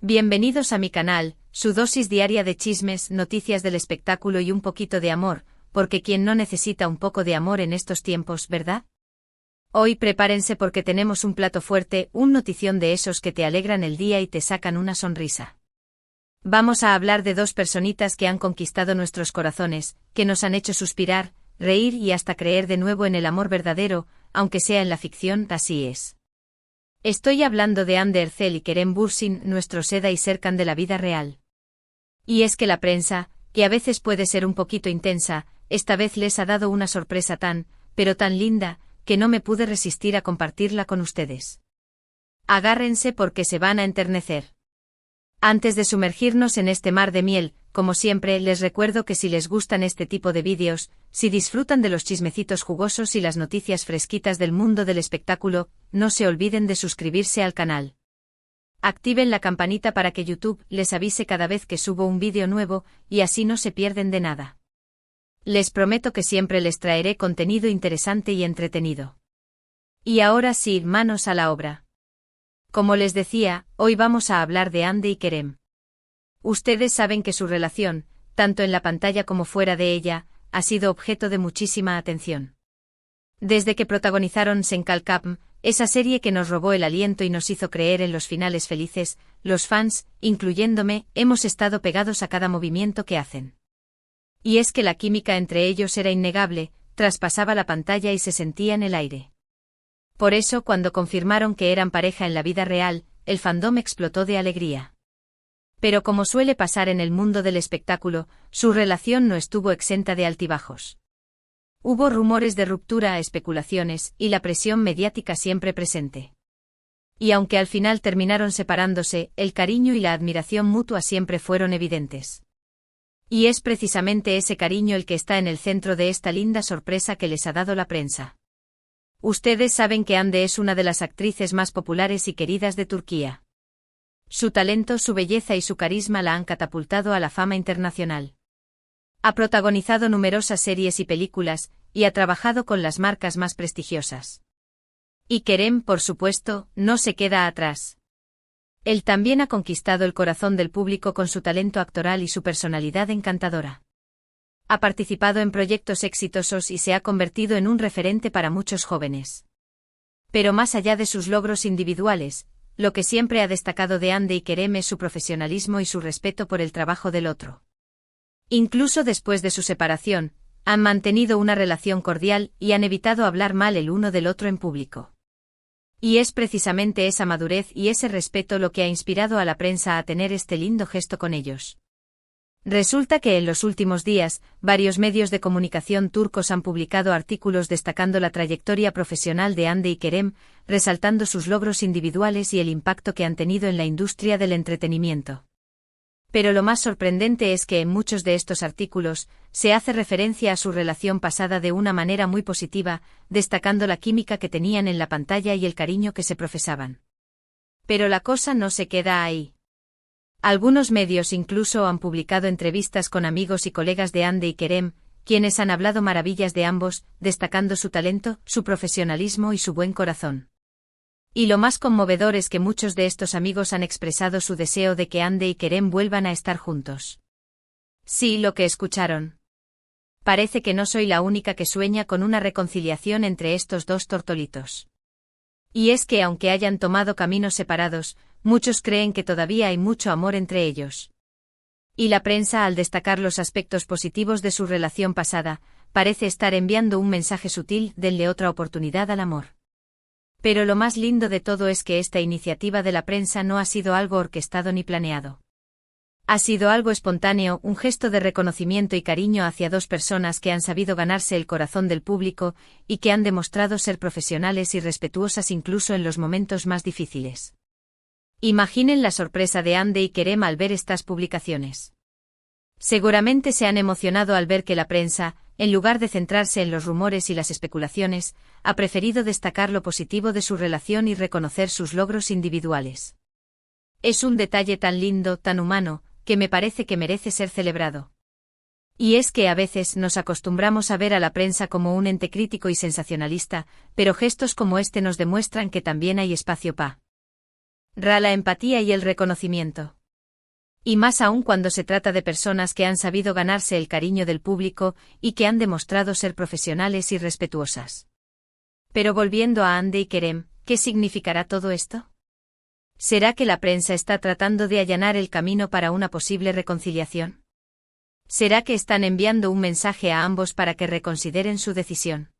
Bienvenidos a mi canal, su dosis diaria de chismes, noticias del espectáculo y un poquito de amor, porque ¿quién no necesita un poco de amor en estos tiempos, verdad? Hoy prepárense porque tenemos un plato fuerte, un notición de esos que te alegran el día y te sacan una sonrisa. Vamos a hablar de dos personitas que han conquistado nuestros corazones, que nos han hecho suspirar, reír y hasta creer de nuevo en el amor verdadero, aunque sea en la ficción, así es. Estoy hablando de Anne Ercel y Kerem Bürsin, nuestro Seda y Serkan de la vida real. Y es que la prensa, que a veces puede ser un poquito intensa, esta vez les ha dado una sorpresa pero tan linda, que no me pude resistir a compartirla con ustedes. Agárrense porque se van a enternecer. Antes de sumergirnos en este mar de miel, como siempre, les recuerdo que si les gustan este tipo de vídeos, si disfrutan de los chismecitos jugosos y las noticias fresquitas del mundo del espectáculo, no se olviden de suscribirse al canal. Activen la campanita para que YouTube les avise cada vez que subo un vídeo nuevo, y así no se pierden de nada. Les prometo que siempre les traeré contenido interesante y entretenido. Y ahora sí, manos a la obra. Como les decía, hoy vamos a hablar de Hande y Kerem. Ustedes saben que su relación, tanto en la pantalla como fuera de ella, ha sido objeto de muchísima atención. Desde que protagonizaron Senkalkam, esa serie que nos robó el aliento y nos hizo creer en los finales felices, los fans, incluyéndome, hemos estado pegados a cada movimiento que hacen. Y es que la química entre ellos era innegable, traspasaba la pantalla y se sentía en el aire. Por eso, cuando confirmaron que eran pareja en la vida real, el fandom explotó de alegría. Pero como suele pasar en el mundo del espectáculo, su relación no estuvo exenta de altibajos. Hubo rumores de ruptura, especulaciones, y la presión mediática siempre presente. Y aunque al final terminaron separándose, el cariño y la admiración mutua siempre fueron evidentes. Y es precisamente ese cariño el que está en el centro de esta linda sorpresa que les ha dado la prensa. Ustedes saben que Hande es una de las actrices más populares y queridas de Turquía. Su talento, su belleza y su carisma la han catapultado a la fama internacional. Ha protagonizado numerosas series y películas, y ha trabajado con las marcas más prestigiosas. Y Kerem, por supuesto, no se queda atrás. Él también ha conquistado el corazón del público con su talento actoral y su personalidad encantadora. Ha participado en proyectos exitosos y se ha convertido en un referente para muchos jóvenes. Pero más allá de sus logros individuales, lo que siempre ha destacado de Hande y Kerem es su profesionalismo y su respeto por el trabajo del otro. Incluso después de su separación, han mantenido una relación cordial y han evitado hablar mal el uno del otro en público. Y es precisamente esa madurez y ese respeto lo que ha inspirado a la prensa a tener este lindo gesto con ellos. Resulta que en los últimos días, varios medios de comunicación turcos han publicado artículos destacando la trayectoria profesional de Hande y Kerem, resaltando sus logros individuales y el impacto que han tenido en la industria del entretenimiento. Pero lo más sorprendente es que en muchos de estos artículos, se hace referencia a su relación pasada de una manera muy positiva, destacando la química que tenían en la pantalla y el cariño que se profesaban. Pero la cosa no se queda ahí. Algunos medios incluso han publicado entrevistas con amigos y colegas de Hande y Kerem, quienes han hablado maravillas de ambos, destacando su talento, su profesionalismo y su buen corazón. Y lo más conmovedor es que muchos de estos amigos han expresado su deseo de que Hande y Kerem vuelvan a estar juntos. Sí, lo que escucharon. Parece que no soy la única que sueña con una reconciliación entre estos dos tortolitos. Y es que aunque hayan tomado caminos separados, muchos creen que todavía hay mucho amor entre ellos. Y la prensa, al destacar los aspectos positivos de su relación pasada, parece estar enviando un mensaje sutil: denle otra oportunidad al amor. Pero lo más lindo de todo es que esta iniciativa de la prensa no ha sido algo orquestado ni planeado. Ha sido algo espontáneo, un gesto de reconocimiento y cariño hacia dos personas que han sabido ganarse el corazón del público y que han demostrado ser profesionales y respetuosas incluso en los momentos más difíciles. Imaginen la sorpresa de Hande y Kerem al ver estas publicaciones. Seguramente se han emocionado al ver que la prensa, en lugar de centrarse en los rumores y las especulaciones, ha preferido destacar lo positivo de su relación y reconocer sus logros individuales. Es un detalle tan lindo, tan humano, que me parece que merece ser celebrado. Y es que a veces nos acostumbramos a ver a la prensa como un ente crítico y sensacionalista, pero gestos como este nos demuestran que también hay espacio para La empatía y el reconocimiento. Y más aún cuando se trata de personas que han sabido ganarse el cariño del público y que han demostrado ser profesionales y respetuosas. Pero volviendo a Hande y Kerem, ¿qué significará todo esto? ¿Será que la prensa está tratando de allanar el camino para una posible reconciliación? ¿Será que están enviando un mensaje a ambos para que reconsideren su decisión?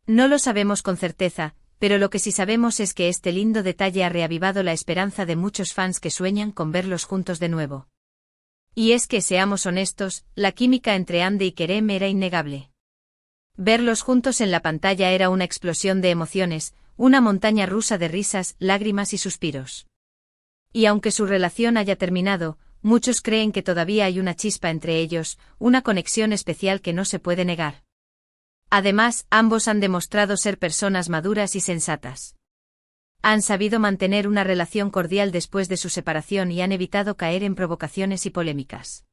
No lo sabemos con certeza, pero lo que sí sabemos es que este lindo detalle ha reavivado la esperanza de muchos fans que sueñan con verlos juntos de nuevo. Y es que, seamos honestos, la química entre Hande y Kerem era innegable. Verlos juntos en la pantalla era una explosión de emociones, una montaña rusa de risas, lágrimas y suspiros. Y aunque su relación haya terminado, muchos creen que todavía hay una chispa entre ellos, una conexión especial que no se puede negar. Además, ambos han demostrado ser personas maduras y sensatas. Han sabido mantener una relación cordial después de su separación y han evitado caer en provocaciones y polémicas.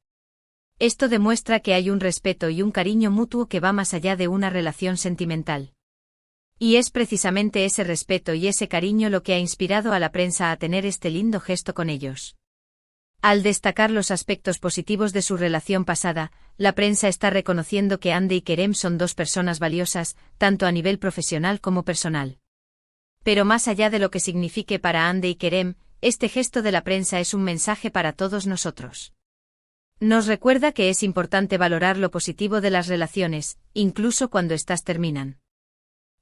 Esto demuestra que hay un respeto y un cariño mutuo que va más allá de una relación sentimental. Y es precisamente ese respeto y ese cariño lo que ha inspirado a la prensa a tener este lindo gesto con ellos. Al destacar los aspectos positivos de su relación pasada, la prensa está reconociendo que Hande y Kerem son dos personas valiosas, tanto a nivel profesional como personal. Pero más allá de lo que signifique para Hande y Kerem, este gesto de la prensa es un mensaje para todos nosotros. Nos recuerda que es importante valorar lo positivo de las relaciones, incluso cuando éstas terminan.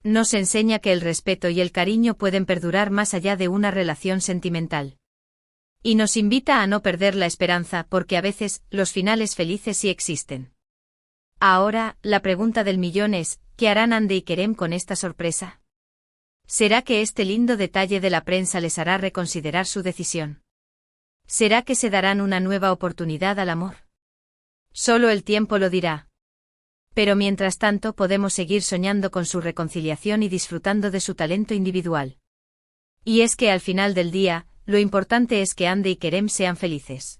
Nos enseña que el respeto y el cariño pueden perdurar más allá de una relación sentimental. Y nos invita a no perder la esperanza porque a veces, los finales felices sí existen. Ahora, la pregunta del millón es, ¿qué harán Hande y Kerem con esta sorpresa? ¿Será que este lindo detalle de la prensa les hará reconsiderar su decisión? ¿Será que se darán una nueva oportunidad al amor? Solo el tiempo lo dirá. Pero mientras tanto podemos seguir soñando con su reconciliación y disfrutando de su talento individual. Y es que al final del día, lo importante es que Hande y Kerem sean felices.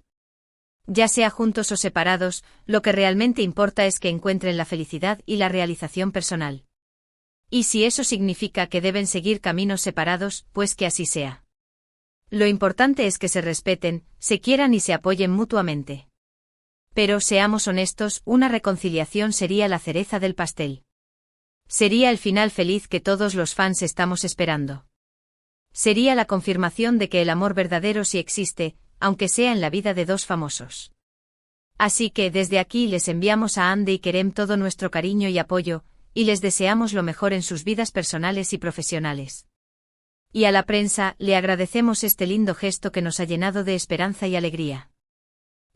Ya sea juntos o separados, lo que realmente importa es que encuentren la felicidad y la realización personal. Y si eso significa que deben seguir caminos separados, pues que así sea. Lo importante es que se respeten, se quieran y se apoyen mutuamente. Pero seamos honestos, una reconciliación sería la cereza del pastel. Sería el final feliz que todos los fans estamos esperando. Sería la confirmación de que el amor verdadero sí existe, aunque sea en la vida de dos famosos. Así que desde aquí les enviamos a Hande y Kerem todo nuestro cariño y apoyo, y les deseamos lo mejor en sus vidas personales y profesionales. Y a la prensa le agradecemos este lindo gesto que nos ha llenado de esperanza y alegría.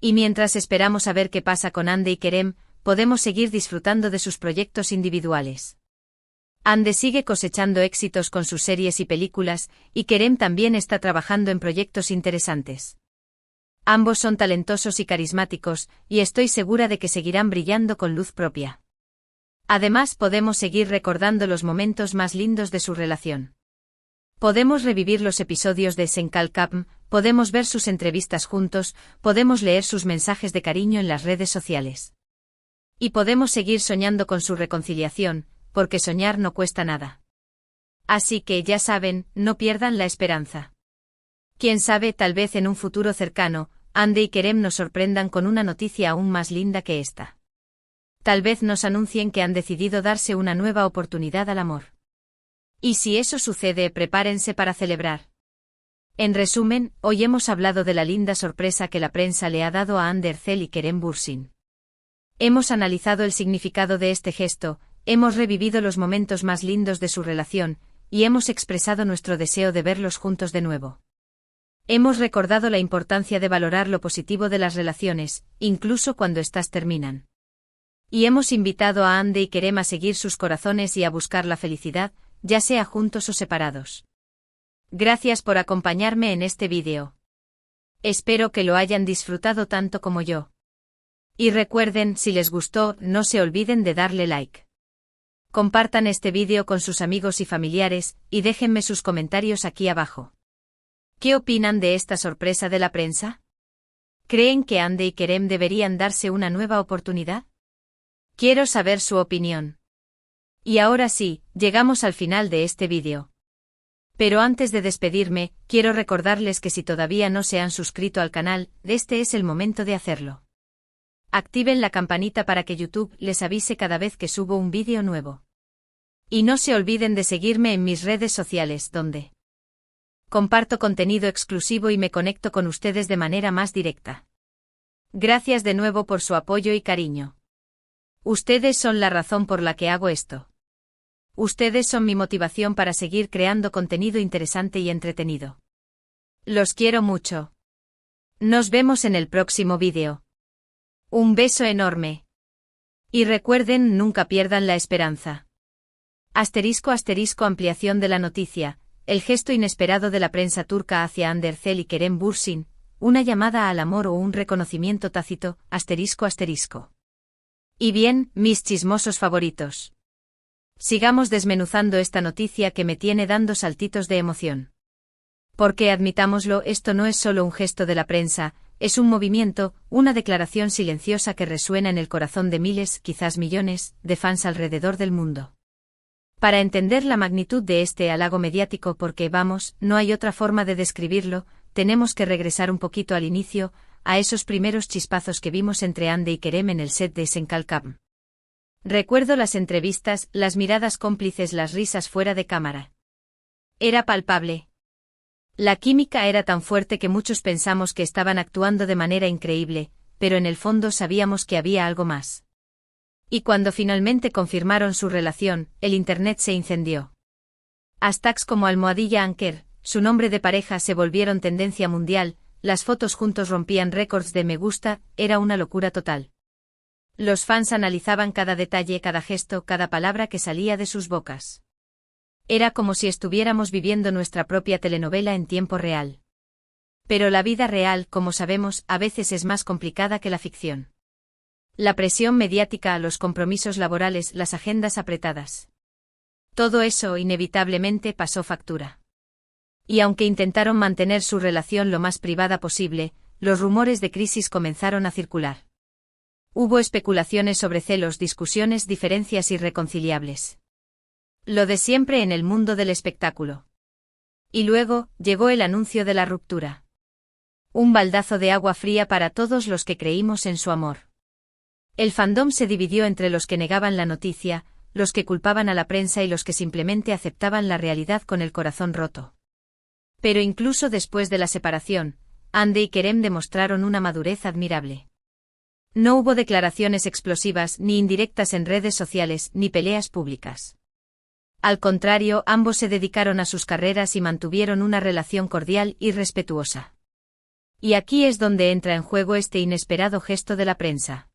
Y mientras esperamos a ver qué pasa con Hande y Kerem, podemos seguir disfrutando de sus proyectos individuales. Hande sigue cosechando éxitos con sus series y películas, y Kerem también está trabajando en proyectos interesantes. Ambos son talentosos y carismáticos, y estoy segura de que seguirán brillando con luz propia. Además, podemos seguir recordando los momentos más lindos de su relación. Podemos revivir los episodios de Senkalkapm, podemos ver sus entrevistas juntos, podemos leer sus mensajes de cariño en las redes sociales. Y podemos seguir soñando con su reconciliación, porque soñar no cuesta nada. Así que ya saben, no pierdan la esperanza. Quién sabe, tal vez en un futuro cercano, Hande y Kerem nos sorprendan con una noticia aún más linda que esta. Tal vez nos anuncien que han decidido darse una nueva oportunidad al amor. Y si eso sucede, prepárense para celebrar. En resumen, hoy hemos hablado de la linda sorpresa que la prensa le ha dado a Hande Erçel y Kerem Bürsin. Hemos analizado el significado de este gesto, hemos revivido los momentos más lindos de su relación, y hemos expresado nuestro deseo de verlos juntos de nuevo. Hemos recordado la importancia de valorar lo positivo de las relaciones, incluso cuando éstas terminan. Y hemos invitado a Hande y Kerem a seguir sus corazones y a buscar la felicidad, ya sea juntos o separados. Gracias por acompañarme en este vídeo. Espero que lo hayan disfrutado tanto como yo. Y recuerden, si les gustó, no se olviden de darle like. Compartan este vídeo con sus amigos y familiares, y déjenme sus comentarios aquí abajo. ¿Qué opinan de esta sorpresa de la prensa? ¿Creen que Hande y Kerem deberían darse una nueva oportunidad? Quiero saber su opinión. Y ahora sí, llegamos al final de este vídeo. Pero antes de despedirme, quiero recordarles que si todavía no se han suscrito al canal, este es el momento de hacerlo. Activen la campanita para que YouTube les avise cada vez que subo un vídeo nuevo. Y no se olviden de seguirme en mis redes sociales, donde comparto contenido exclusivo y me conecto con ustedes de manera más directa. Gracias de nuevo por su apoyo y cariño. Ustedes son la razón por la que hago esto. Ustedes son mi motivación para seguir creando contenido interesante y entretenido. Los quiero mucho. Nos vemos en el próximo vídeo. Un beso enorme. Y recuerden, nunca pierdan la esperanza. *** Ampliación de la noticia. El gesto inesperado de la prensa turca hacia Andersel y Kerem Bürsin, una llamada al amor o un reconocimiento tácito, ***. Y bien, mis chismosos favoritos. Sigamos desmenuzando esta noticia que me tiene dando saltitos de emoción. Porque admitámoslo, esto no es solo un gesto de la prensa, es un movimiento, una declaración silenciosa que resuena en el corazón de miles, quizás millones, de fans alrededor del mundo. Para entender la magnitud de este halago mediático, porque vamos, no hay otra forma de describirlo, tenemos que regresar un poquito al inicio, a esos primeros chispazos que vimos entre Hande y Kerem en el set de Senkalkam. Recuerdo las entrevistas, las miradas cómplices, las risas fuera de cámara. Era palpable. La química era tan fuerte que muchos pensamos que estaban actuando de manera increíble, pero en el fondo sabíamos que había algo más. Y cuando finalmente confirmaron su relación, el internet se incendió. Hashtags como #Anker, su nombre de pareja, se volvieron tendencia mundial, las fotos juntos rompían récords de me gusta, era una locura total. Los fans analizaban cada detalle, cada gesto, cada palabra que salía de sus bocas. Era como si estuviéramos viviendo nuestra propia telenovela en tiempo real. Pero la vida real, como sabemos, a veces es más complicada que la ficción. La presión mediática, los compromisos laborales, las agendas apretadas. Todo eso inevitablemente pasó factura. Y aunque intentaron mantener su relación lo más privada posible, los rumores de crisis comenzaron a circular. Hubo especulaciones sobre celos, discusiones, diferencias irreconciliables. Lo de siempre en el mundo del espectáculo. Y luego, llegó el anuncio de la ruptura. Un baldazo de agua fría para todos los que creímos en su amor. El fandom se dividió entre los que negaban la noticia, los que culpaban a la prensa y los que simplemente aceptaban la realidad con el corazón roto. Pero incluso después de la separación, Hande y Kerem demostraron una madurez admirable. No hubo declaraciones explosivas, ni indirectas en redes sociales, ni peleas públicas. Al contrario, ambos se dedicaron a sus carreras y mantuvieron una relación cordial y respetuosa. Y aquí es donde entra en juego este inesperado gesto de la prensa.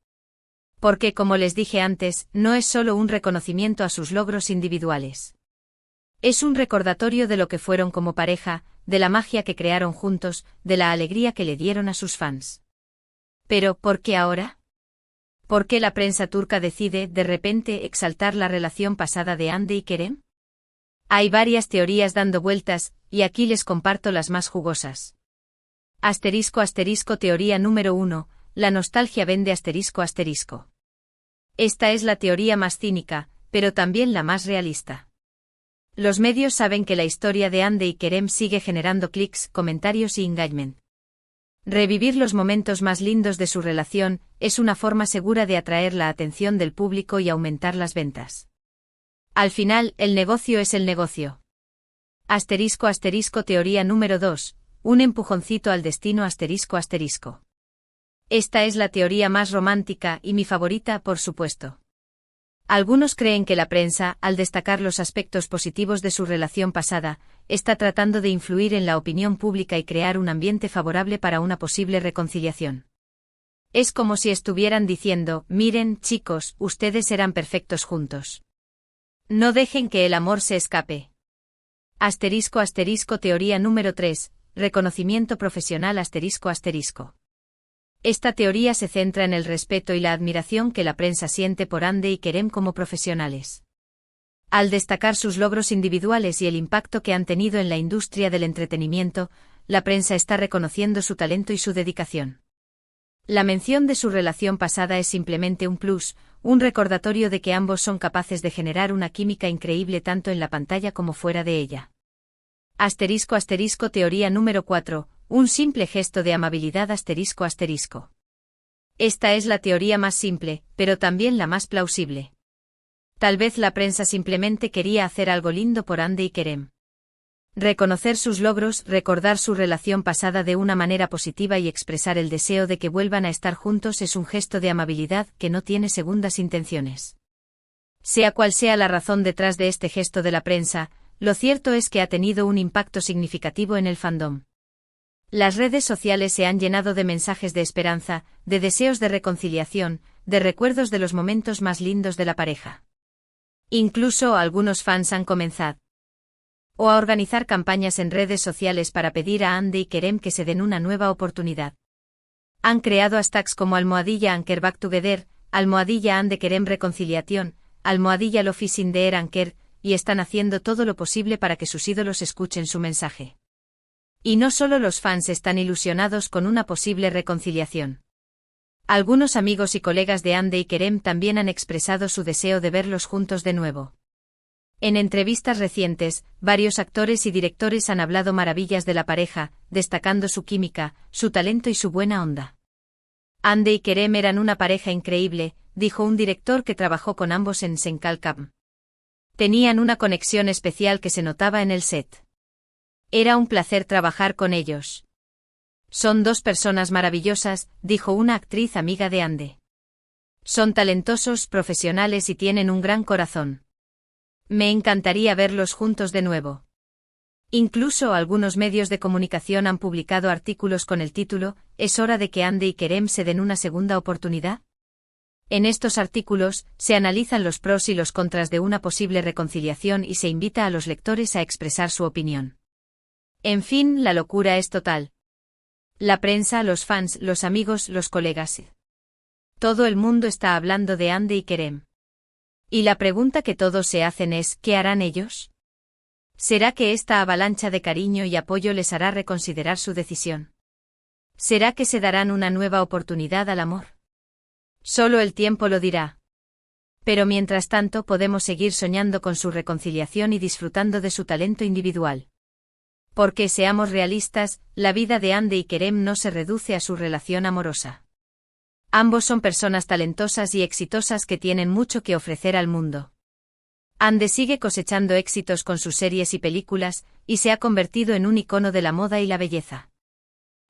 Porque, como les dije antes, no es solo un reconocimiento a sus logros individuales. Es un recordatorio de lo que fueron como pareja, de la magia que crearon juntos, de la alegría que le dieron a sus fans. Pero, ¿por qué ahora? ¿Por qué la prensa turca decide, de repente, exaltar la relación pasada de Hande y Kerem? Hay varias teorías dando vueltas, y aquí les comparto las más jugosas. ***, teoría número 1, la nostalgia vende ***. Esta es la teoría más cínica, pero también la más realista. Los medios saben que la historia de Hande y Kerem sigue generando clics, comentarios y engagement. Revivir los momentos más lindos de su relación es una forma segura de atraer la atención del público y aumentar las ventas. Al final, el negocio es el negocio. ***, teoría número 2, un empujoncito al destino ***. Esta es la teoría más romántica y mi favorita, por supuesto. Algunos creen que la prensa, al destacar los aspectos positivos de su relación pasada, está tratando de influir en la opinión pública y crear un ambiente favorable para una posible reconciliación. Es como si estuvieran diciendo, miren, chicos, ustedes eran perfectos juntos. No dejen que el amor se escape. ***, teoría número 3, reconocimiento profesional ***. Esta teoría se centra en el respeto y la admiración que la prensa siente por Hande y Kerem como profesionales. Al destacar sus logros individuales y el impacto que han tenido en la industria del entretenimiento, la prensa está reconociendo su talento y su dedicación. La mención de su relación pasada es simplemente un plus, un recordatorio de que ambos son capaces de generar una química increíble tanto en la pantalla como fuera de ella. Asterisco asterisco teoría número 4, un simple gesto de amabilidad asterisco asterisco. Esta es la teoría más simple, pero también la más plausible. Tal vez la prensa simplemente quería hacer algo lindo por Andy y Kerem. Reconocer sus logros, recordar su relación pasada de una manera positiva y expresar el deseo de que vuelvan a estar juntos es un gesto de amabilidad que no tiene segundas intenciones. Sea cual sea la razón detrás de este gesto de la prensa, lo cierto es que ha tenido un impacto significativo en el fandom. Las redes sociales se han llenado de mensajes de esperanza, de deseos de reconciliación, de recuerdos de los momentos más lindos de la pareja. Incluso algunos fans han comenzado a organizar campañas en redes sociales para pedir a Andy y Kerem que se den una nueva oportunidad. Han creado hashtags como #Anker Back Together, #Ande Kerem Reconciliación, #Love is in the air Anker, y están haciendo todo lo posible para que sus ídolos escuchen su mensaje. Y no solo los fans están ilusionados con una posible reconciliación. Algunos amigos y colegas de Andy y Kerem también han expresado su deseo de verlos juntos de nuevo. En entrevistas recientes, varios actores y directores han hablado maravillas de la pareja, destacando su química, su talento y su buena onda. Andy y Kerem eran una pareja increíble, dijo un director que trabajó con ambos en Senkalkam. Tenían una conexión especial que se notaba en el set. Era un placer trabajar con ellos. Son dos personas maravillosas, dijo una actriz amiga de Andy. Son talentosos, profesionales y tienen un gran corazón. Me encantaría verlos juntos de nuevo. Incluso algunos medios de comunicación han publicado artículos con el título ¿Es hora de que Andy y Kerem se den una segunda oportunidad? En estos artículos, se analizan los pros y los contras de una posible reconciliación y se invita a los lectores a expresar su opinión. En fin, la locura es total. La prensa, los fans, los amigos, los colegas. Todo el mundo está hablando de Andy y Kerem. Y la pregunta que todos se hacen es, ¿qué harán ellos? ¿Será que esta avalancha de cariño y apoyo les hará reconsiderar su decisión? ¿Será que se darán una nueva oportunidad al amor? Solo el tiempo lo dirá. Pero mientras tanto podemos seguir soñando con su reconciliación y disfrutando de su talento individual. Porque seamos realistas, la vida de Andy y Kerem no se reduce a su relación amorosa. Ambos son personas talentosas y exitosas que tienen mucho que ofrecer al mundo. Andy sigue cosechando éxitos con sus series y películas, y se ha convertido en un icono de la moda y la belleza.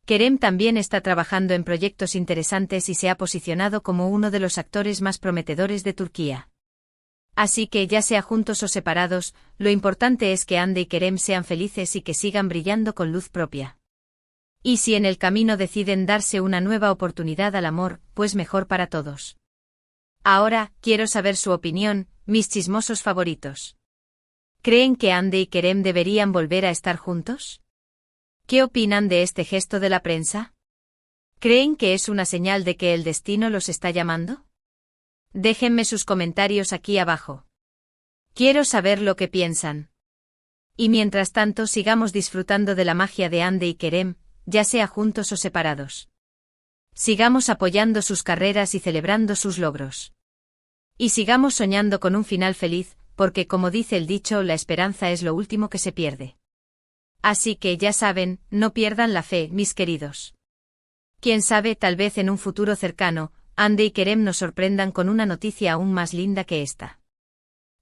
Kerem también está trabajando en proyectos interesantes y se ha posicionado como uno de los actores más prometedores de Turquía. Así que ya sea juntos o separados, lo importante es que Andy y Kerem sean felices y que sigan brillando con luz propia. Y si en el camino deciden darse una nueva oportunidad al amor, pues mejor para todos. Ahora, quiero saber su opinión, mis chismosos favoritos. ¿Creen que Andy y Kerem deberían volver a estar juntos? ¿Qué opinan de este gesto de la prensa? ¿Creen que es una señal de que el destino los está llamando? Déjenme sus comentarios aquí abajo. Quiero saber lo que piensan. Y mientras tanto sigamos disfrutando de la magia de Andy y Kerem, ya sea juntos o separados. Sigamos apoyando sus carreras y celebrando sus logros. Y sigamos soñando con un final feliz, porque como dice el dicho, la esperanza es lo último que se pierde. Así que ya saben, no pierdan la fe, mis queridos. Quién sabe, tal vez en un futuro cercano, Andy y Kerem nos sorprendan con una noticia aún más linda que esta.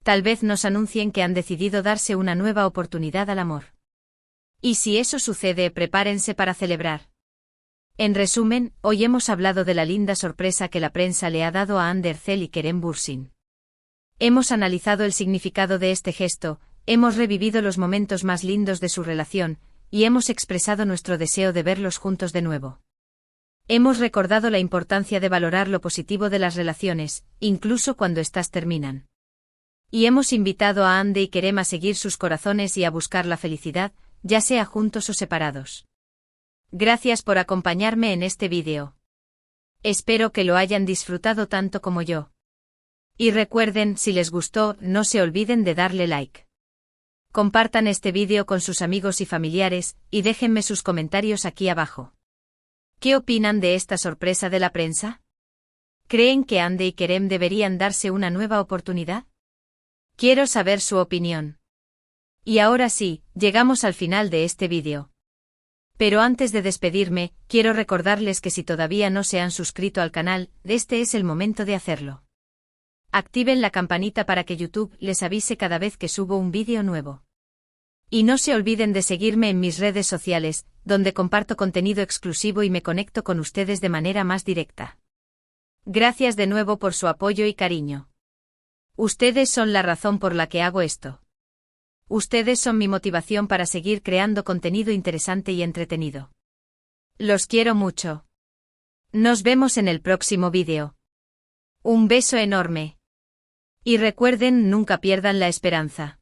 Tal vez nos anuncien que han decidido darse una nueva oportunidad al amor. Y si eso sucede, prepárense para celebrar. En resumen, hoy hemos hablado de la linda sorpresa que la prensa le ha dado a Hande Erçel y Kerem Bürsin. Hemos analizado el significado de este gesto, hemos revivido los momentos más lindos de su relación, y hemos expresado nuestro deseo de verlos juntos de nuevo. Hemos recordado la importancia de valorar lo positivo de las relaciones, incluso cuando éstas terminan. Y hemos invitado a Hande y Kerem a seguir sus corazones y a buscar la felicidad, ya sea juntos o separados. Gracias por acompañarme en este vídeo. Espero que lo hayan disfrutado tanto como yo. Y recuerden, si les gustó, no se olviden de darle like. Compartan este vídeo con sus amigos y familiares, y déjenme sus comentarios aquí abajo. ¿Qué opinan de esta sorpresa de la prensa? ¿Creen que Hande y Kerem deberían darse una nueva oportunidad? Quiero saber su opinión. Y ahora sí, llegamos al final de este vídeo. Pero antes de despedirme, quiero recordarles que si todavía no se han suscrito al canal, este es el momento de hacerlo. Activen la campanita para que YouTube les avise cada vez que subo un vídeo nuevo. Y no se olviden de seguirme en mis redes sociales, donde comparto contenido exclusivo y me conecto con ustedes de manera más directa. Gracias de nuevo por su apoyo y cariño. Ustedes son la razón por la que hago esto. Ustedes son mi motivación para seguir creando contenido interesante y entretenido. Los quiero mucho. Nos vemos en el próximo vídeo. Un beso enorme. Y recuerden, nunca pierdan la esperanza.